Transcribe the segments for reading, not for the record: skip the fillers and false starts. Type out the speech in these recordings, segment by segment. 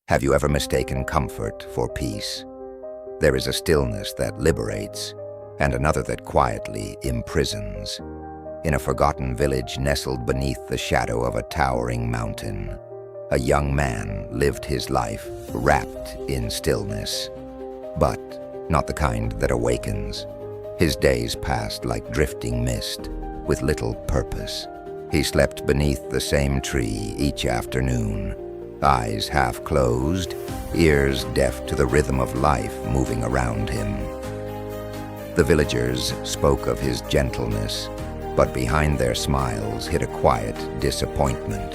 Have you ever mistaken comfort for peace? There is a stillness that liberates, and another that quietly imprisons. In a forgotten village nestled beneath the shadow of a towering mountain, a young man lived his life wrapped in stillness, but not the kind that awakens. His days passed like drifting mist, with little purpose. He slept beneath the same tree each afternoon, eyes half closed, ears deaf to the rhythm of life moving around him. The villagers spoke of his gentleness, but behind their smiles hid a quiet disappointment.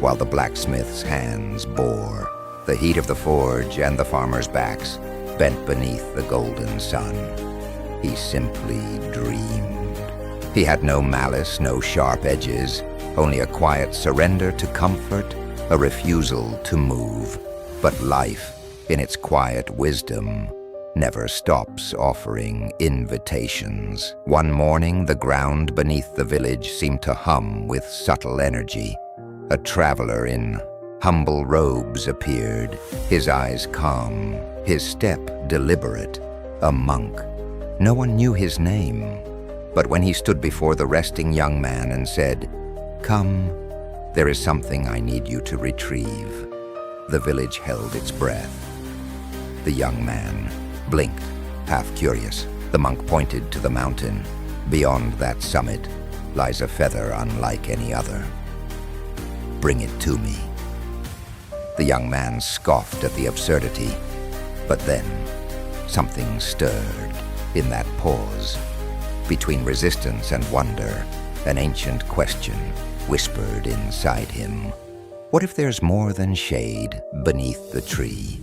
While the blacksmith's hands bore, the heat of the forge and the farmers' backs bent beneath the golden sun, he simply dreamed. He had no malice, no sharp edges, only a quiet surrender to comfort, a refusal to move. But life, in its quiet wisdom, never stops offering invitations. One morning, the ground beneath the village seemed to hum with subtle energy. A traveler in humble robes appeared, his eyes calm, his step deliberate, a monk. No one knew his name, but when he stood before the resting young man and said, "Come, there is something I need you to retrieve," the village held its breath. The young man blinked, half curious. The monk pointed to the mountain. "Beyond that summit lies a feather unlike any other. Bring it to me." The young man scoffed at the absurdity, but then something stirred in that pause. Between resistance and wonder, an ancient question whispered inside him. What if there's more than shade beneath the tree?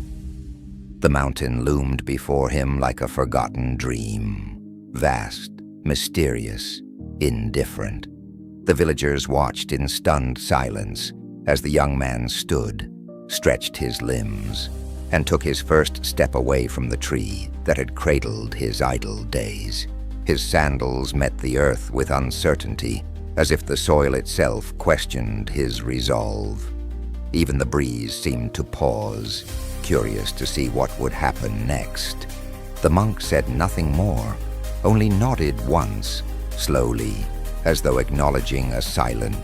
The mountain loomed before him like a forgotten dream, vast, mysterious, indifferent. The villagers watched in stunned silence as the young man stood, stretched his limbs, and took his first step away from the tree that had cradled his idle days. His sandals met the earth with uncertainty, as if the soil itself questioned his resolve. Even the breeze seemed to pause, curious to see what would happen next. The monk said nothing more, only nodded once, slowly, as though acknowledging a silent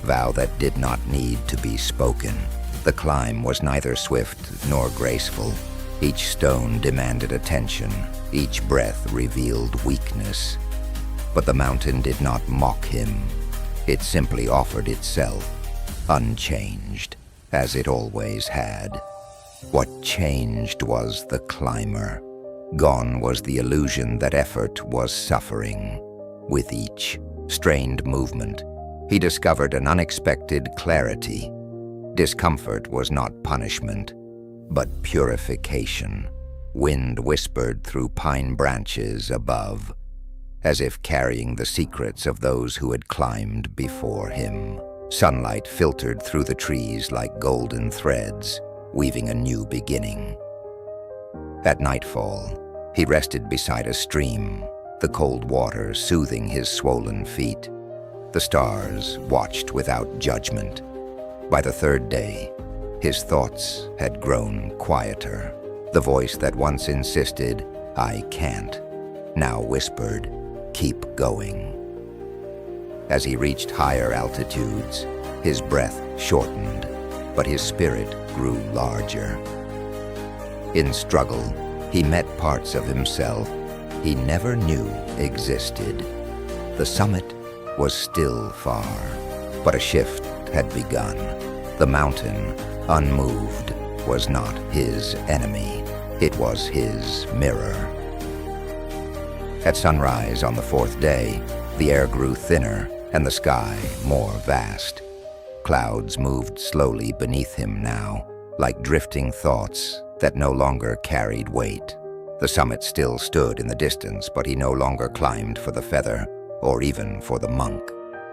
vow that did not need to be spoken. The climb was neither swift nor graceful. Each stone demanded attention, each breath revealed weakness. But the mountain did not mock him. It simply offered itself, unchanged, as it always had. What changed was the climber. Gone was the illusion that effort was suffering. With each strained movement, he discovered an unexpected clarity. Discomfort was not punishment, but purification. Wind whispered through pine branches above, as if carrying the secrets of those who had climbed before him. Sunlight filtered through the trees like golden threads, weaving a new beginning. At nightfall, he rested beside a stream, the cold water soothing his swollen feet. The stars watched without judgment. By the third day, his thoughts had grown quieter. The voice that once insisted, "I can't," now whispered, "Keep going." As he reached higher altitudes, his breath shortened, but his spirit grew larger. In struggle, he met parts of himself he never knew existed. The summit was still far, but a shift had begun. The mountain, unmoved, was not his enemy. It was his mirror. At sunrise on the fourth day, the air grew thinner and the sky more vast. Clouds moved slowly beneath him now, like drifting thoughts that no longer carried weight. The summit still stood in the distance, but he no longer climbed for the feather or even for the monk.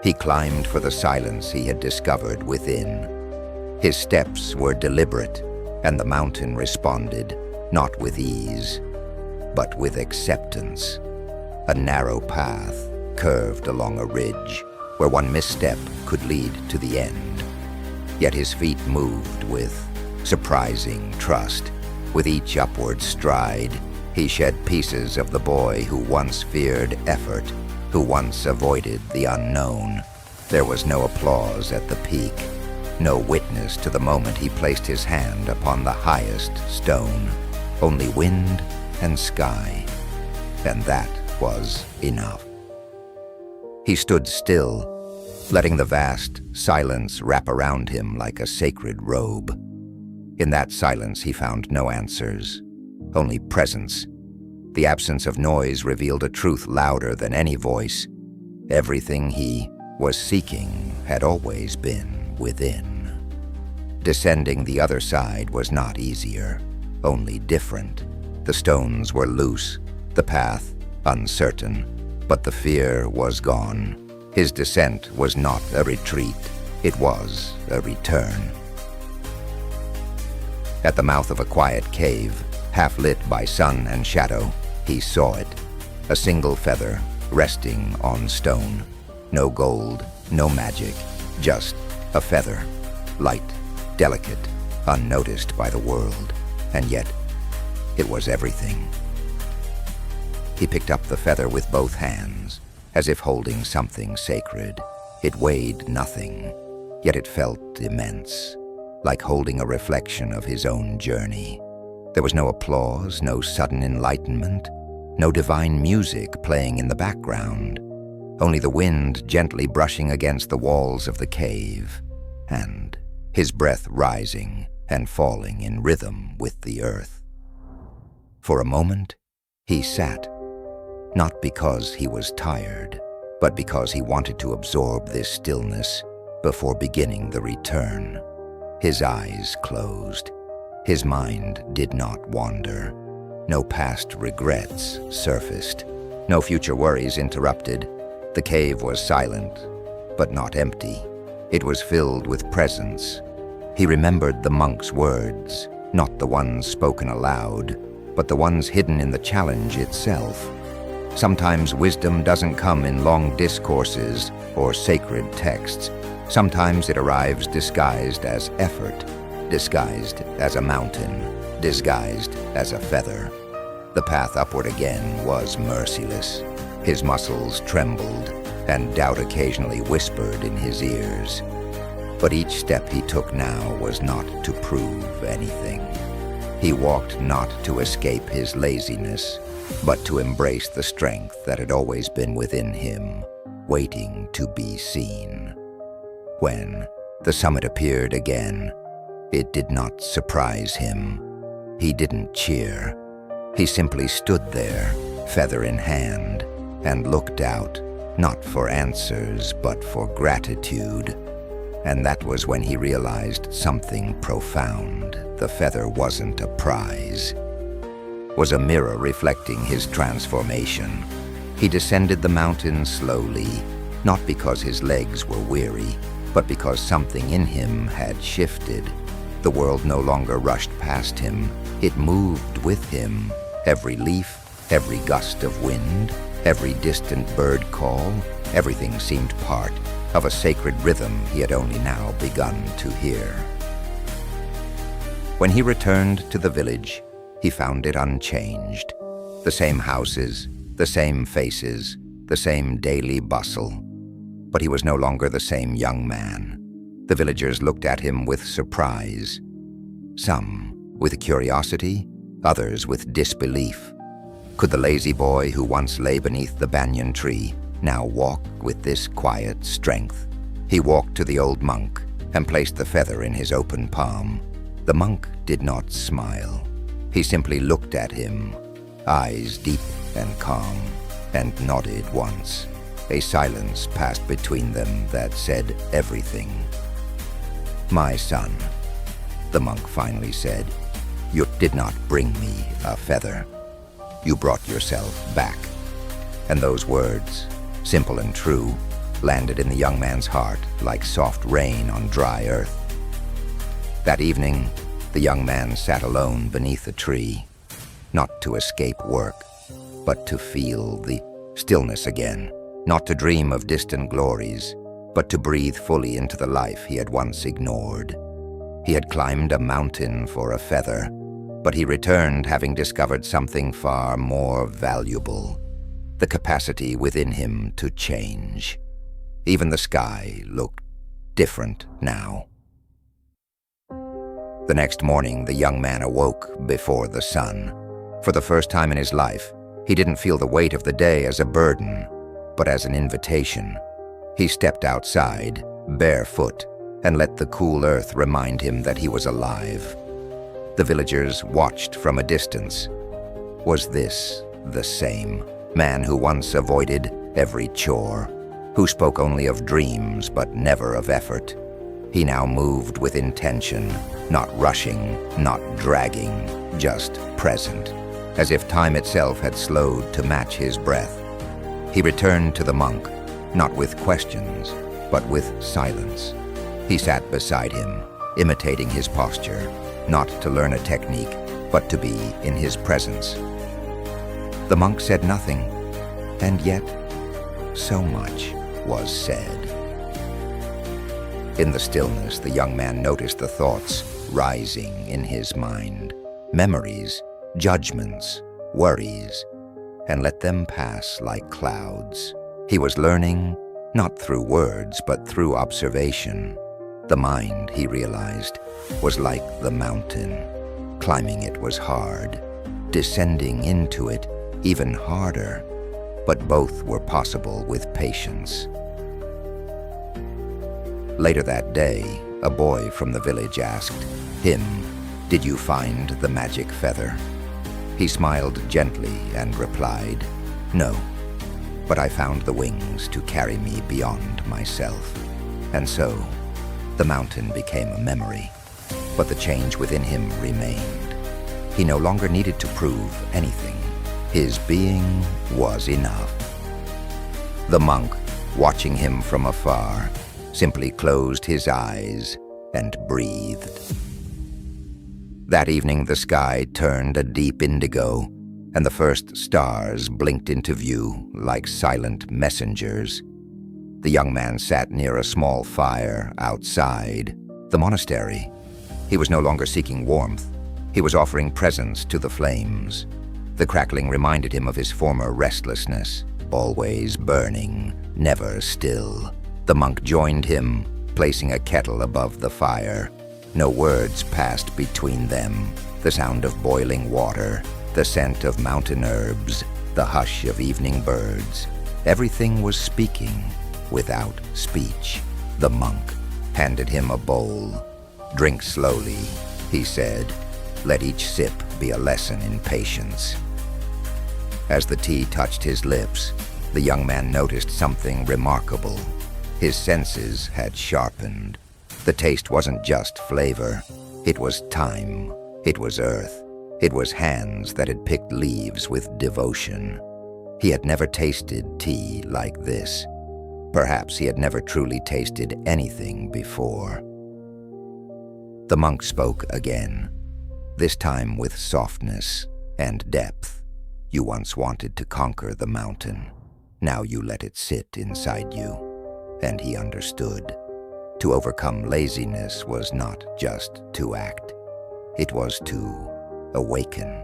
He climbed for the silence he had discovered within. His steps were deliberate, and the mountain responded, not with ease, but with acceptance. A narrow path curved along a ridge, where one misstep could lead to the end. Yet his feet moved with surprising trust. With each upward stride, he shed pieces of the boy who once feared effort, who once avoided the unknown. There was no applause at the peak, no witness to the moment he placed his hand upon the highest stone. Only wind and sky, and that was enough. He stood still, letting the vast silence wrap around him like a sacred robe. In that silence he found no answers, only presence. The absence of noise revealed a truth louder than any voice. Everything he was seeking had always been within. Descending the other side was not easier, only different. The stones were loose, the path uncertain, but the fear was gone. His descent was not a retreat, it was a return. At the mouth of a quiet cave, half lit by sun and shadow, he saw it, a single feather resting on stone. No gold, no magic, just a feather, light, delicate, unnoticed by the world, and yet it was everything. He picked up the feather with both hands, as if holding something sacred. It weighed nothing, yet it felt immense, like holding a reflection of his own journey. There was no applause, no sudden enlightenment, no divine music playing in the background, only the wind gently brushing against the walls of the cave, and his breath rising and falling in rhythm with the earth. For a moment, he sat, not because he was tired, but because he wanted to absorb this stillness before beginning the return. His eyes closed. His mind did not wander. No past regrets surfaced. No future worries interrupted. The cave was silent, but not empty. It was filled with presence. He remembered the monk's words, not the ones spoken aloud, but the ones hidden in the challenge itself. Sometimes wisdom doesn't come in long discourses or sacred texts. Sometimes it arrives disguised as effort, disguised as a mountain, disguised as a feather. The path upward again was merciless. His muscles trembled, and doubt occasionally whispered in his ears. But each step he took now was not to prove anything. He walked not to escape his laziness, but to embrace the strength that had always been within him, waiting to be seen. When the summit appeared again, it did not surprise him. He didn't cheer. He simply stood there, feather in hand, and looked out, not for answers, but for gratitude. And that was when he realized something profound. The feather wasn't a prize, was a mirror reflecting his transformation. He descended the mountain slowly, not because his legs were weary, but because something in him had shifted. The world no longer rushed past him. It moved with him. Every leaf, every gust of wind, every distant bird call, everything seemed part of a sacred rhythm he had only now begun to hear. When he returned to the village, he found it unchanged. The same houses, the same faces, the same daily bustle. But he was no longer the same young man. The villagers looked at him with surprise. Some with curiosity, others with disbelief. Could the lazy boy who once lay beneath the banyan tree now walk with this quiet strength? He walked to the old monk and placed the feather in his open palm. The monk did not smile. He simply looked at him, eyes deep and calm, and nodded once. A silence passed between them that said everything. "My son," the monk finally said, "you did not bring me a feather. You brought yourself back." And those words, simple and true, landed in the young man's heart like soft rain on dry earth. That evening, the young man sat alone beneath a tree, not to escape work, but to feel the stillness again, not to dream of distant glories, but to breathe fully into the life he had once ignored. He had climbed a mountain for a feather, but he returned having discovered something far more valuable: the capacity within him to change. Even the sky looked different now. The next morning, the young man awoke before the sun. For the first time in his life, he didn't feel the weight of the day as a burden, but as an invitation. He stepped outside, barefoot, and let the cool earth remind him that he was alive. The villagers watched from a distance. Was this the same man who once avoided every chore, who spoke only of dreams but never of effort? He now moved with intention, not rushing, not dragging, just present, as if time itself had slowed to match his breath. He returned to the monk, not with questions, but with silence. He sat beside him, imitating his posture, not to learn a technique, but to be in his presence. The monk said nothing, and yet so much was said. In the stillness, the young man noticed the thoughts rising in his mind, memories, judgments, worries, and let them pass like clouds. He was learning, not through words, but through observation. The mind, he realized, was like the mountain. Climbing it was hard, descending into it even harder, but both were possible with patience. Later that day, a boy from the village asked him, "Did you find the magic feather?" He smiled gently and replied, "No, but I found the wings to carry me beyond myself." And so, the mountain became a memory, but the change within him remained. He no longer needed to prove anything. His being was enough. The monk, watching him from afar, simply closed his eyes and breathed. That evening, the sky turned a deep indigo, and the first stars blinked into view like silent messengers. The young man sat near a small fire outside the monastery. He was no longer seeking warmth. He was offering presence to the flames. The crackling reminded him of his former restlessness, always burning, never still. The monk joined him, placing a kettle above the fire. No words passed between them. The sound of boiling water, the scent of mountain herbs, the hush of evening birds. Everything was speaking without speech. The monk handed him a bowl. "Drink slowly," he said. "Let each sip be a lesson in patience." As the tea touched his lips, the young man noticed something remarkable. His senses had sharpened. The taste wasn't just flavor. It was time. It was earth. It was hands that had picked leaves with devotion. He had never tasted tea like this. Perhaps he had never truly tasted anything before. The monk spoke again, this time with softness and depth. "You once wanted to conquer the mountain. Now you let it sit inside you." And he understood. To overcome laziness was not just to act. It was to awaken,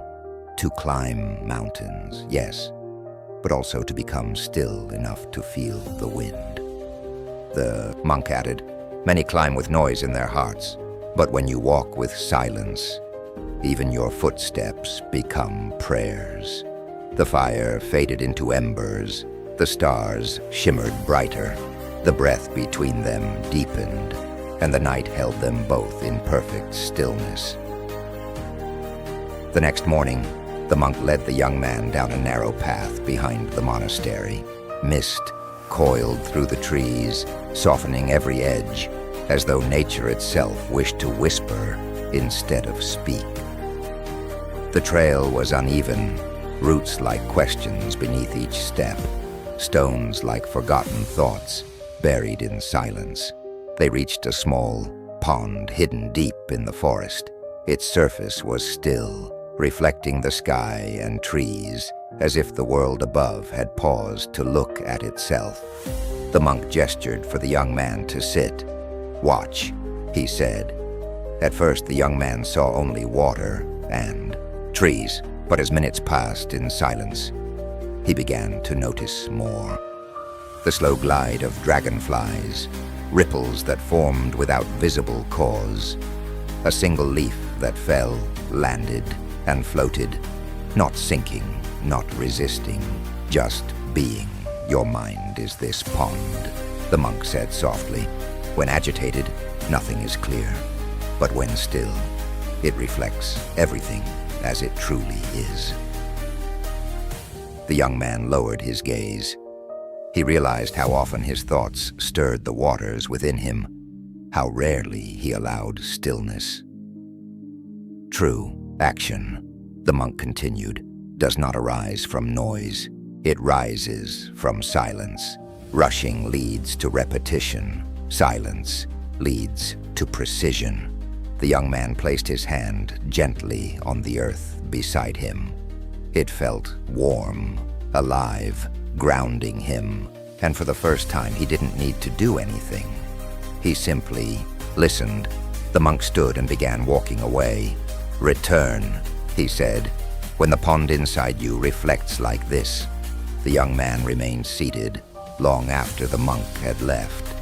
to climb mountains, yes, but also to become still enough to feel the wind. The monk added, "Many climb with noise in their hearts, but when you walk with silence, even your footsteps become prayers." The fire faded into embers. The stars shimmered brighter. The breath between them deepened, and the night held them both in perfect stillness. The next morning, the monk led the young man down a narrow path behind the monastery. Mist coiled through the trees, softening every edge, as though nature itself wished to whisper instead of speak. The trail was uneven, roots like questions beneath each step, stones like forgotten thoughts buried in silence. They reached a small pond hidden deep in the forest. Its surface was still, reflecting the sky and trees, as if the world above had paused to look at itself. The monk gestured for the young man to sit. "Watch," he said. At first, the young man saw only water and trees, but as minutes passed in silence, he began to notice more. The slow glide of dragonflies, ripples that formed without visible cause, a single leaf that fell, landed, and floated, not sinking, not resisting, just being. Your mind is this pond, the monk said softly. When agitated, nothing is clear, but when still, it reflects everything as it truly is. The young man lowered his gaze. He realized how often his thoughts stirred the waters within him, how rarely he allowed stillness. True action, the monk continued, does not arise from noise. It rises from silence. Rushing leads to repetition. Silence leads to precision. The young man placed his hand gently on the earth beside him. It felt warm, alive, grounding him, and for the first time he didn't need to do anything. He simply listened. The monk stood and began walking away. "Return," he said, "when the pond inside you reflects like this." The young man remained seated long after the monk had left,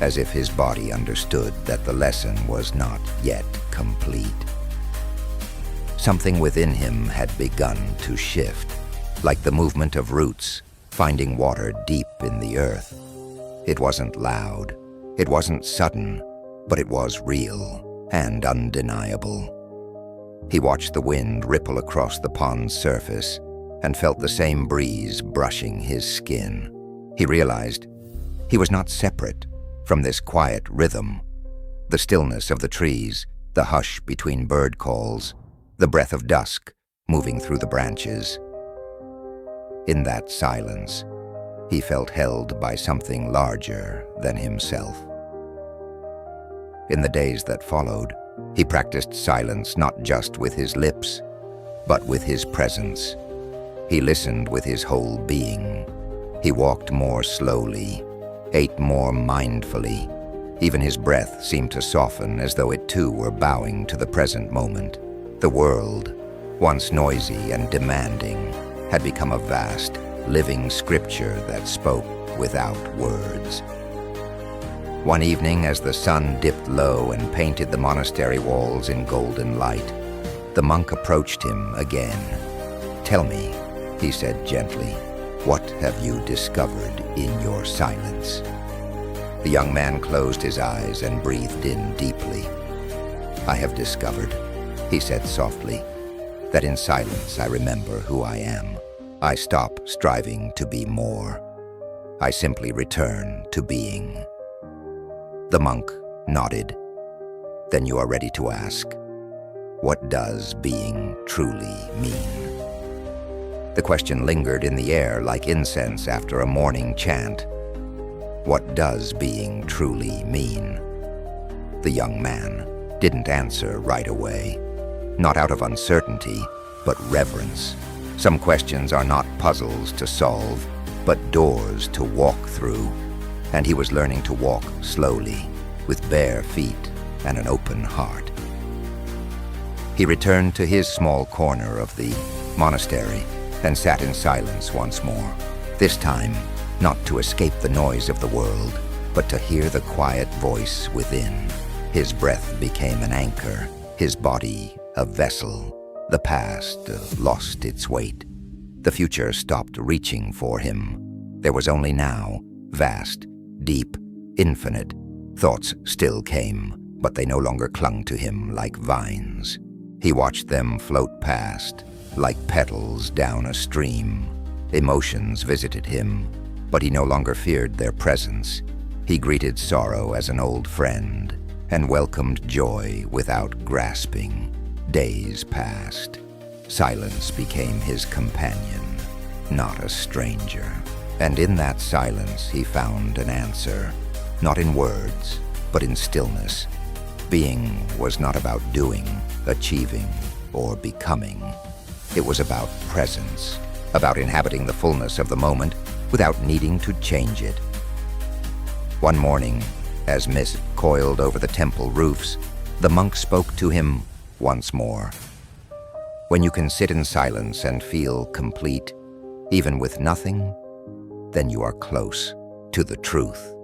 as if his body understood that the lesson was not yet complete. Something within him had begun to shift, like the movement of roots finding water deep in the earth. It wasn't loud, it wasn't sudden, but it was real and undeniable. He watched the wind ripple across the pond's surface and felt the same breeze brushing his skin. He realized he was not separate from this quiet rhythm. The stillness of the trees, the hush between bird calls, the breath of dusk moving through the branches. In that silence, he felt held by something larger than himself. In the days that followed, he practiced silence not just with his lips, but with his presence. He listened with his whole being. He walked more slowly, ate more mindfully. Even his breath seemed to soften as though it too were bowing to the present moment. The world, once noisy and demanding, had become a vast, living scripture that spoke without words. One evening, as the sun dipped low and painted the monastery walls in golden light, the monk approached him again. "Tell me," he said gently, "what have you discovered in your silence?" The young man closed his eyes and breathed in deeply. "I have discovered," he said softly, "that in silence I remember who I am. I stop striving to be more. I simply return to being." The monk nodded. "Then you are ready to ask, what does being truly mean?" The question lingered in the air like incense after a morning chant. What does being truly mean? The young man didn't answer right away, not out of uncertainty, but reverence. Some questions are not puzzles to solve, but doors to walk through, and he was learning to walk slowly, with bare feet and an open heart. He returned to his small corner of the monastery and sat in silence once more, this time not to escape the noise of the world, but to hear the quiet voice within. His breath became an anchor, his body a vessel. The past lost its weight. The future stopped reaching for him. There was only now, vast, deep, infinite. Thoughts still came, but they no longer clung to him like vines. He watched them float past, like petals down a stream. Emotions visited him, but he no longer feared their presence. He greeted sorrow as an old friend and welcomed joy without grasping. Days passed. Silence became his companion, not a stranger. And in that silence he found an answer, not in words, but in stillness. Being was not about doing, achieving, or becoming. It was about presence, about inhabiting the fullness of the moment without needing to change it. One morning, as mist coiled over the temple roofs, The monk spoke to him once more. When you can sit in silence and feel complete, even with nothing, then you are close to the truth.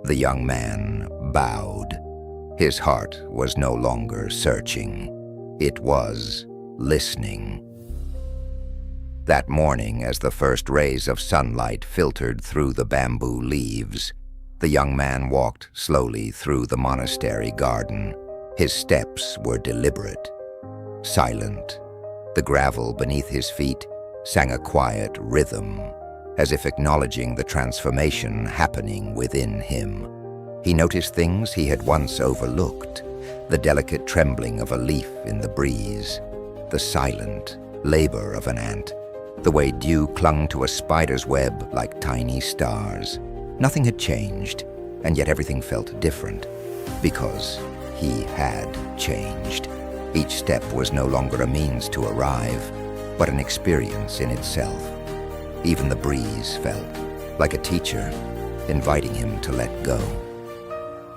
The young man bowed. His heart was no longer searching. It was listening. That morning, as the first rays of sunlight filtered through the bamboo leaves, the young man walked slowly through the monastery garden. His steps were deliberate, silent. The gravel beneath his feet sang a quiet rhythm, as if acknowledging the transformation happening within him. He noticed things he had once overlooked, the delicate trembling of a leaf in the breeze, the silent labor of an ant, the way dew clung to a spider's web like tiny stars. Nothing had changed, and yet everything felt different, because he had changed. Each step was no longer a means to arrive, but an experience in itself. Even the breeze felt like a teacher, inviting him to let go.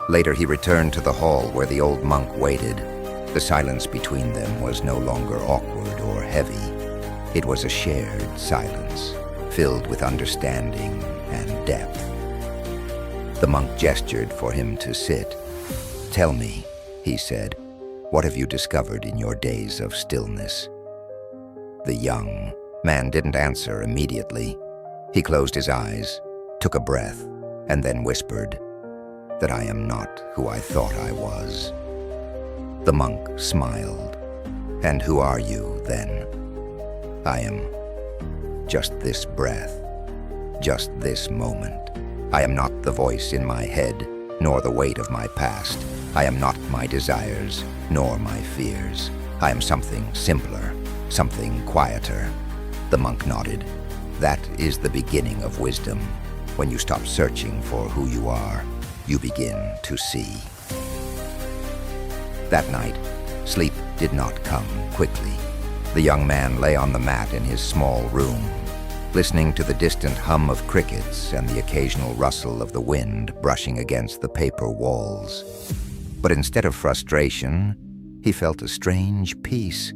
Later he returned to the hall where the old monk waited. The silence between them was no longer awkward or heavy. It was a shared silence, filled with understanding and depth. The monk gestured for him to sit. "Tell me," he said, "what have you discovered in your days of stillness?" The young man didn't answer immediately. He closed his eyes, took a breath, and then whispered, "That I am not who I thought I was." The monk smiled. "And who are you, then?" "I am just this breath, just this moment. I am not the voice in my head, nor the weight of my past. I am not my desires, nor my fears. I am something simpler, something quieter." The monk nodded. "That is the beginning of wisdom. When you stop searching for who you are, you begin to see." That night, sleep did not come quickly. The young man lay on the mat in his small room, listening to the distant hum of crickets and the occasional rustle of the wind brushing against the paper walls. But instead of frustration, he felt a strange peace,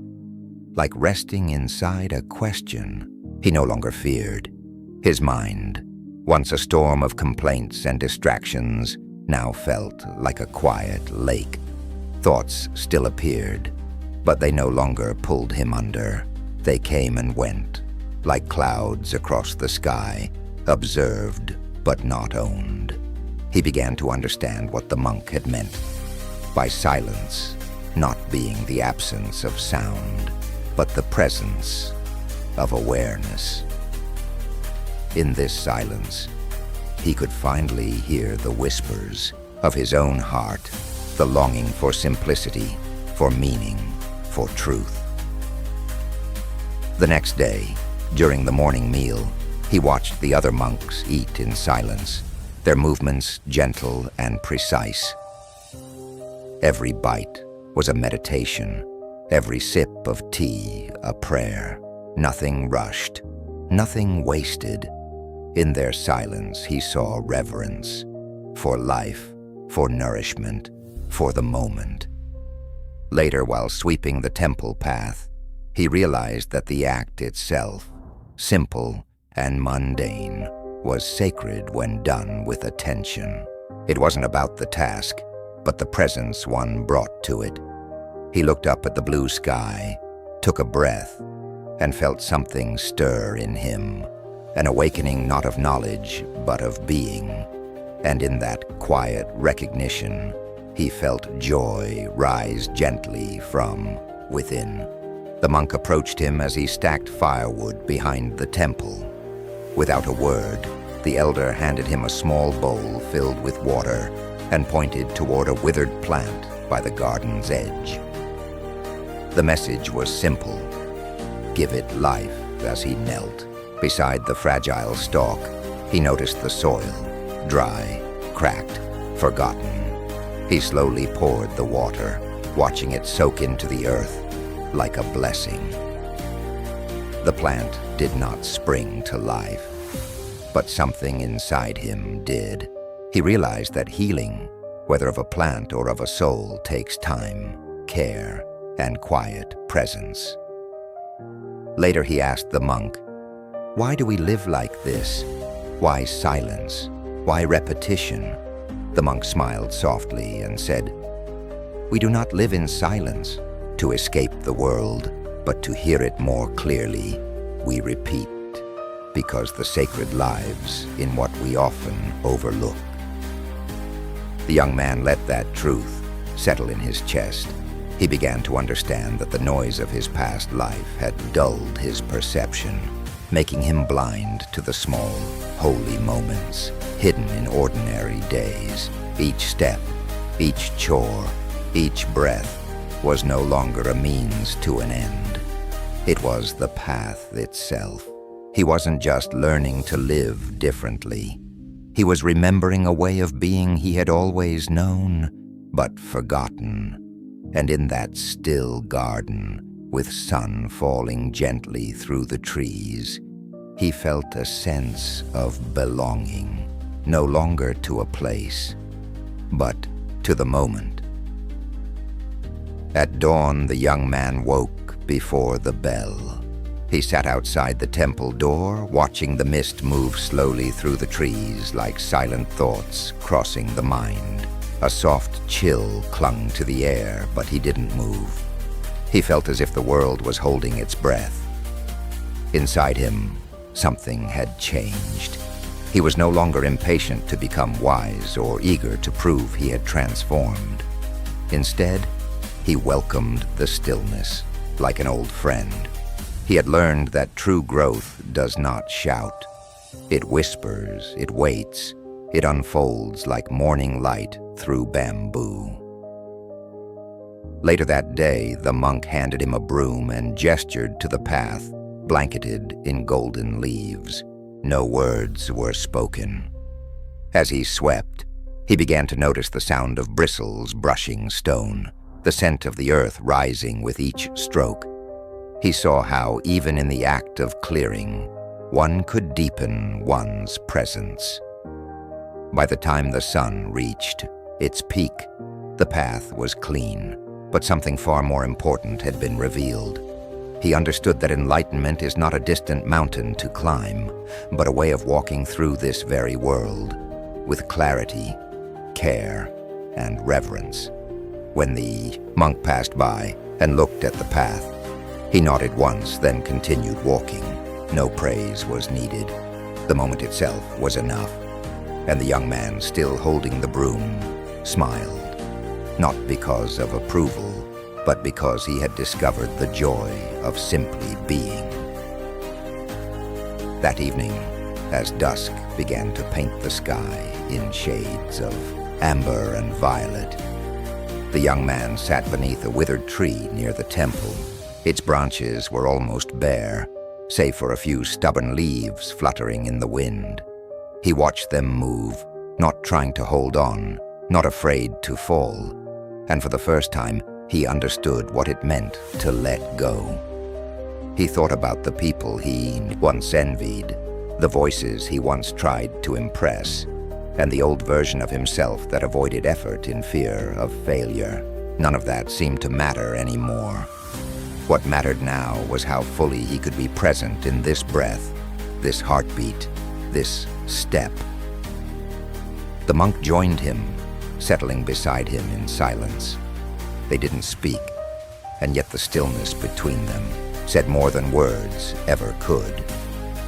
like resting inside a question. He no longer feared. His mind, once a storm of complaints and distractions, now felt like a quiet lake. Thoughts still appeared, but they no longer pulled him under. They came and went, like clouds across the sky, observed but not owned. He began to understand what the monk had meant by silence not being the absence of sound, but the presence of awareness. In this silence, he could finally hear the whispers of his own heart, the longing for simplicity, for meaning, for truth. The next day, during the morning meal, he watched the other monks eat in silence, their movements gentle and precise. Every bite was a meditation, every sip of tea a prayer. Nothing rushed, nothing wasted. In their silence, he saw reverence for life, for nourishment, for the moment. Later, while sweeping the temple path, he realized that the act itself, simple and mundane, was sacred when done with attention. It wasn't about the task, but the presence one brought to it. He looked up at the blue sky, took a breath, and felt something stir in him, an awakening not of knowledge, but of being. And in that quiet recognition, he felt joy rise gently from within. The monk approached him as he stacked firewood behind the temple. Without a word, the elder handed him a small bowl filled with water and pointed toward a withered plant by the garden's edge. The message was simple. Give it life. As he knelt beside the fragile stalk, he noticed the soil, dry, cracked, forgotten. He slowly poured the water, watching it soak into the earth like a blessing. The plant did not spring to life, but something inside him did. He realized that healing whether of a plant or of a soul, takes time, care, and quiet presence. Later he asked the monk, "Why do we live like this? Why silence? Why repetition?" The monk smiled softly and said, "We do not live in silence to escape the world, but to hear it more clearly. We repeat, because the sacred lives in what we often overlook." The young man let that truth settle in his chest. He began to understand that the noise of his past life had dulled his perception, making him blind to the small, holy moments hidden in ordinary days. Each step, each chore, each breath was no longer a means to an end. It was the path itself. He wasn't just learning to live differently. He was remembering a way of being he had always known, but forgotten. And in that still garden, with sun falling gently through the trees, he felt a sense of belonging, no longer to a place, but to the moment. At dawn, the young man woke before the bell. He sat outside the temple door, watching the mist move slowly through the trees like silent thoughts crossing the mind. A soft chill clung to the air, but he didn't move. He felt as if the world was holding its breath. Inside him, something had changed. He was no longer impatient to become wise or eager to prove he had transformed. Instead, he welcomed the stillness like an old friend. He had learned that true growth does not shout. It whispers, it waits, it unfolds like morning light through bamboo. Later that day, the monk handed him a broom and gestured to the path, blanketed in golden leaves. No words were spoken. As he swept, he began to notice the sound of bristles brushing stone, the scent of the earth rising with each stroke. He saw how, even in the act of clearing, one could deepen one's presence. By the time the sun reached its peak, the path was clean, but something far more important had been revealed. He understood that enlightenment is not a distant mountain to climb, but a way of walking through this very world, with clarity, care, and reverence. When the monk passed by and looked at the path, he nodded once, then continued walking. No praise was needed. The moment itself was enough. And the young man, still holding the broom, smiled, not because of approval, but because he had discovered the joy of simply being. That evening, as dusk began to paint the sky in shades of amber and violet, the young man sat beneath a withered tree near the temple. Its branches were almost bare, save for a few stubborn leaves fluttering in the wind. He watched them move, not trying to hold on, not afraid to fall. And for the first time, he understood what it meant to let go. He thought about the people he once envied, the voices he once tried to impress, and the old version of himself that avoided effort in fear of failure. None of that seemed to matter anymore. What mattered now was how fully he could be present in this breath, this heartbeat, this step. The monk joined him, settling beside him in silence. They didn't speak, and yet the stillness between them said more than words ever could.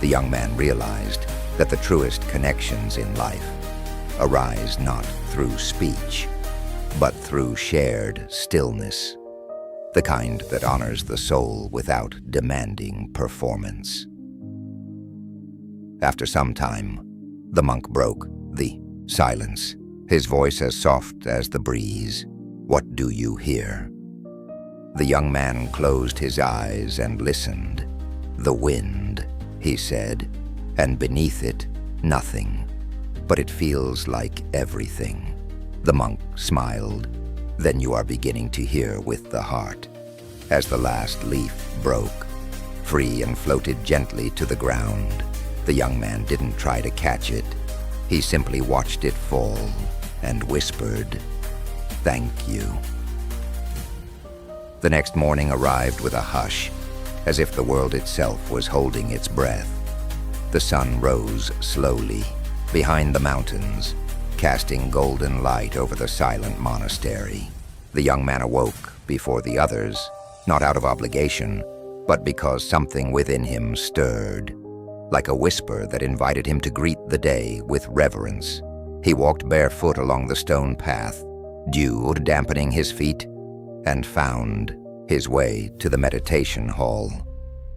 The young man realized that the truest connections in life arise not through speech, but through shared stillness, the kind that honors the soul without demanding performance. After some time, the monk broke the silence, his voice as soft as the breeze. "What do you hear?" The young man closed his eyes and listened. "The wind," he said, "and beneath it, nothing. But it feels like everything." The monk smiled. "Then you are beginning to hear with the heart." As the last leaf broke, free and floated gently to the ground, the young man didn't try to catch it. He simply watched it fall and whispered, "Thank you." The next morning arrived with a hush, as if the world itself was holding its breath. The sun rose slowly, behind the mountains, casting golden light over the silent monastery. The young man awoke before the others, not out of obligation, but because something within him stirred, like a whisper that invited him to greet the day with reverence. He walked barefoot along the stone path, dew dampening his feet, and found his way to the meditation hall.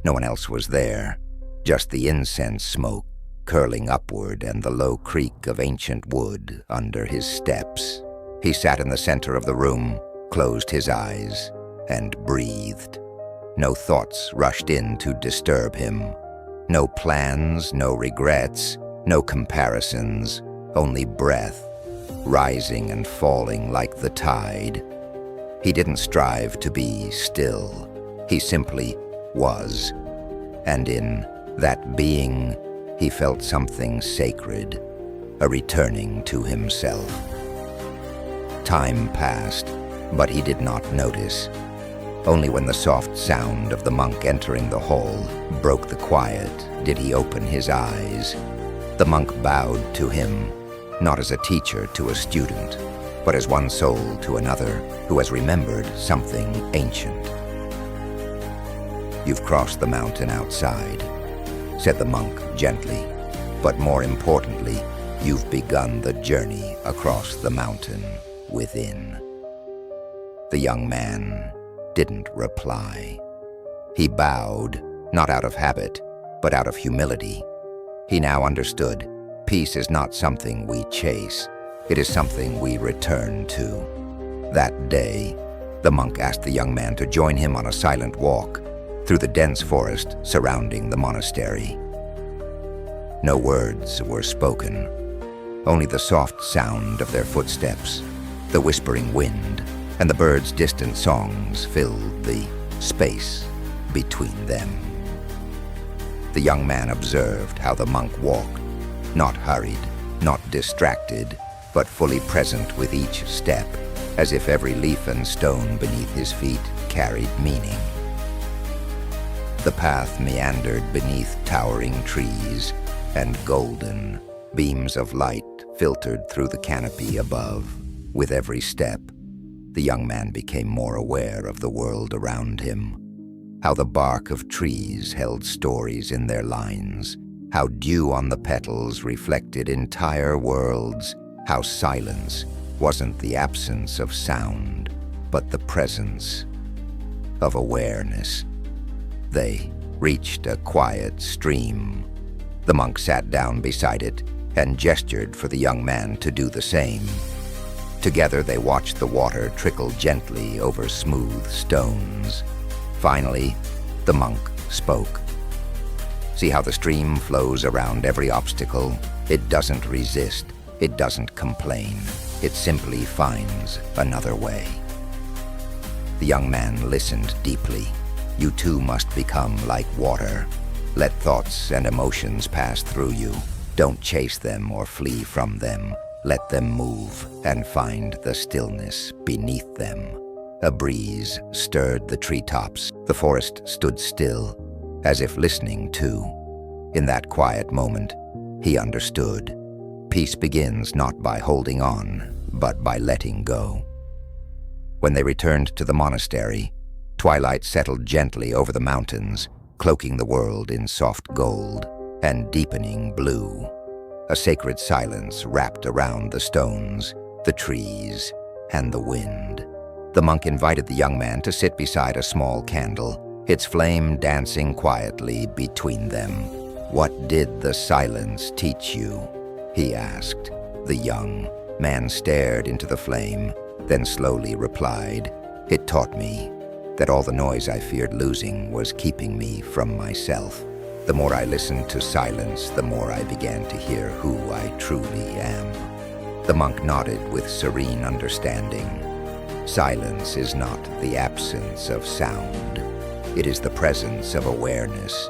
No one else was there, just the incense smoke curling upward and the low creak of ancient wood under his steps. He sat in the center of the room, closed his eyes, and breathed. No thoughts rushed in to disturb him. No plans, no regrets, no comparisons, only breath, rising and falling like the tide. He didn't strive to be still. He simply was. And in that being, he felt something sacred, a returning to himself. Time passed, but he did not notice. Only when the soft sound of the monk entering the hall broke the quiet did he open his eyes. The monk bowed to him, not as a teacher to a student, but as one soul to another who has remembered something ancient. "You've crossed the mountain outside," said the monk gently, "but more importantly, you've begun the journey across the mountain within." The young man didn't reply. He bowed, not out of habit, but out of humility. He now understood, peace is not something we chase, it is something we return to. That day, the monk asked the young man to join him on a silent walk through the dense forest surrounding the monastery. No words were spoken, only the soft sound of their footsteps, the whispering wind, and the birds' distant songs filled the space between them. The young man observed how the monk walked, not hurried, not distracted, but fully present with each step, as if every leaf and stone beneath his feet carried meaning. The path meandered beneath towering trees, and golden beams of light filtered through the canopy above. With every step, the young man became more aware of the world around him, how the bark of trees held stories in their lines, how dew on the petals reflected entire worlds, how silence wasn't the absence of sound, but the presence of awareness. They reached a quiet stream. The monk sat down beside it and gestured for the young man to do the same. Together they watched the water trickle gently over smooth stones. Finally, the monk spoke. "See how the stream flows around every obstacle? It doesn't resist, it doesn't complain, it simply finds another way." The young man listened deeply. "You too must become like water. Let thoughts and emotions pass through you. Don't chase them or flee from them. Let them move and find the stillness beneath them." A breeze stirred the treetops. The forest stood still, as if listening too. In that quiet moment, he understood. Peace begins not by holding on, but by letting go. When they returned to the monastery, twilight settled gently over the mountains, cloaking the world in soft gold and deepening blue. A sacred silence wrapped around the stones, the trees, and the wind. The monk invited the young man to sit beside a small candle, its flame dancing quietly between them. "What did the silence teach you?" he asked. The young man stared into the flame, then slowly replied, "It taught me that all the noise I feared losing was keeping me from myself. The more I listened to silence, the more I began to hear who I truly am." The monk nodded with serene understanding. Silence is not the absence of sound. It is the presence of awareness.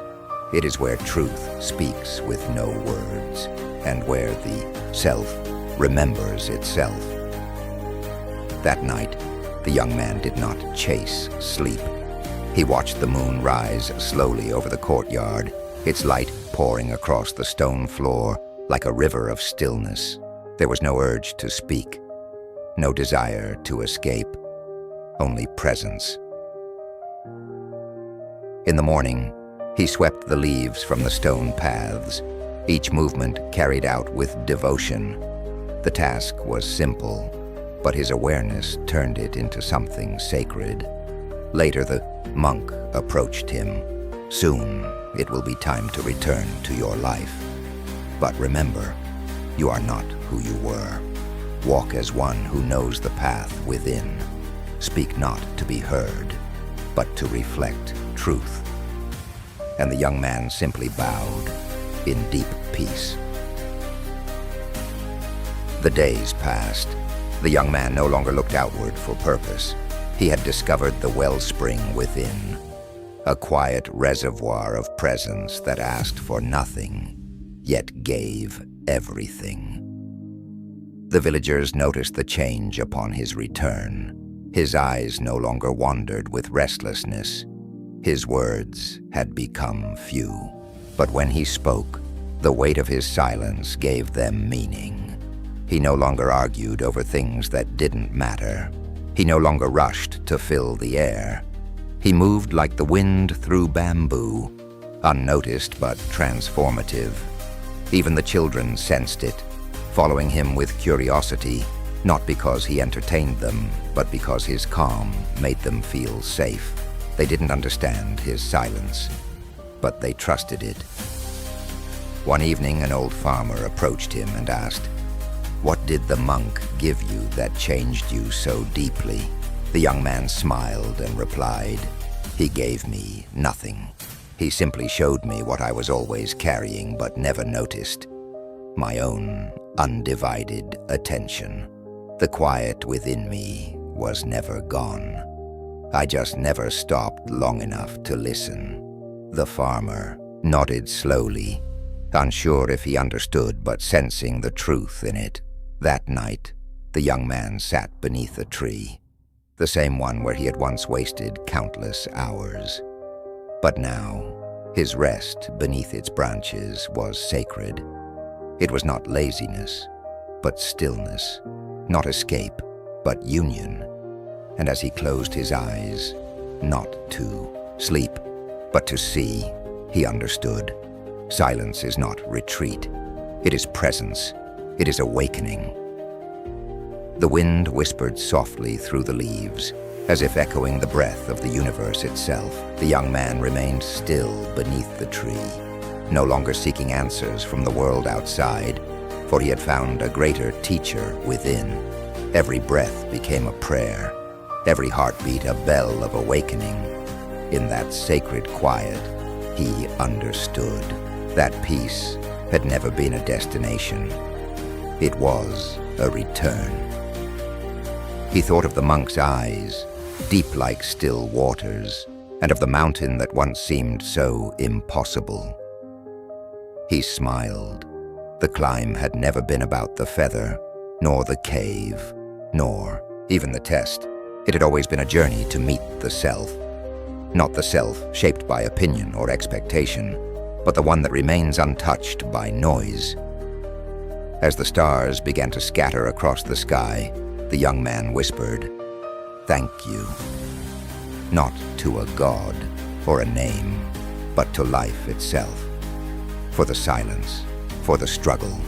It is where truth speaks with no words, and where the self remembers itself. That night, the young man did not chase sleep. He watched the moon rise slowly over the courtyard, its light pouring across the stone floor like a river of stillness. There was no urge to speak, no desire to escape, only presence. In the morning, he swept the leaves from the stone paths, each movement carried out with devotion. The task was simple, but his awareness turned it into something sacred. Later, the monk approached him. "Soon, it will be time to return to your life. But remember, you are not who you were. Walk as one who knows the path within. Speak not to be heard, but to reflect truth." And the young man simply bowed in deep peace. The days passed. The young man no longer looked outward for purpose. He had discovered the wellspring within, a quiet reservoir of presence that asked for nothing, yet gave everything. The villagers noticed the change upon his return. His eyes no longer wandered with restlessness. His words had become few. But when he spoke, the weight of his silence gave them meaning. He no longer argued over things that didn't matter. He no longer rushed to fill the air. He moved like the wind through bamboo, unnoticed but transformative. Even the children sensed it, following him with curiosity, not because he entertained them, but because his calm made them feel safe. They didn't understand his silence, but they trusted it. One evening, an old farmer approached him and asked, "What did the monk give you that changed you so deeply?" The young man smiled and replied, "He gave me nothing. He simply showed me what I was always carrying but never noticed. My own undivided attention. The quiet within me was never gone. I just never stopped long enough to listen." The farmer nodded slowly, unsure if he understood but sensing the truth in it. That night, the young man sat beneath a tree, the same one where he had once wasted countless hours. But now, his rest beneath its branches was sacred. It was not laziness, but stillness, not escape, but union. And as he closed his eyes, not to sleep, but to see, he understood. Silence is not retreat. It is presence. It is awakening. The wind whispered softly through the leaves, as if echoing the breath of the universe itself. The young man remained still beneath the tree, no longer seeking answers from the world outside, for he had found a greater teacher within. Every breath became a prayer, every heartbeat a bell of awakening. In that sacred quiet, he understood. That peace had never been a destination. It was a return. He thought of the monk's eyes, deep like still waters, and of the mountain that once seemed so impossible. He smiled. The climb had never been about the feather, nor the cave, nor even the test. It had always been a journey to meet the self. Not the self shaped by opinion or expectation, but the one that remains untouched by noise. As the stars began to scatter across the sky, the young man whispered, "Thank you." Not to a god or a name, but to life itself. For the silence, for the struggle,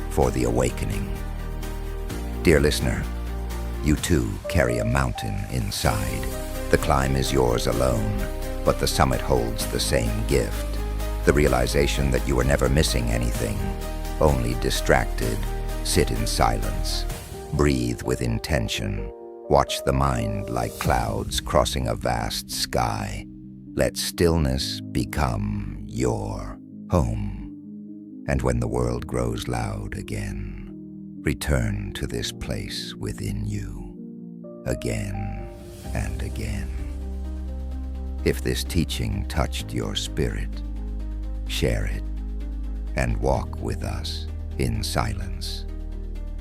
for the awakening. Dear listener, you too carry a mountain inside. The climb is yours alone, but the summit holds the same gift. The realization that you are never missing anything, only distracted. Sit in silence. Breathe with intention. Watch the mind like clouds crossing a vast sky. Let stillness become your home. And when the world grows loud again, return to this place within you, again and again. If this teaching touched your spirit, share it, and walk with us in silence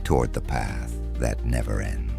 toward the path that never ends.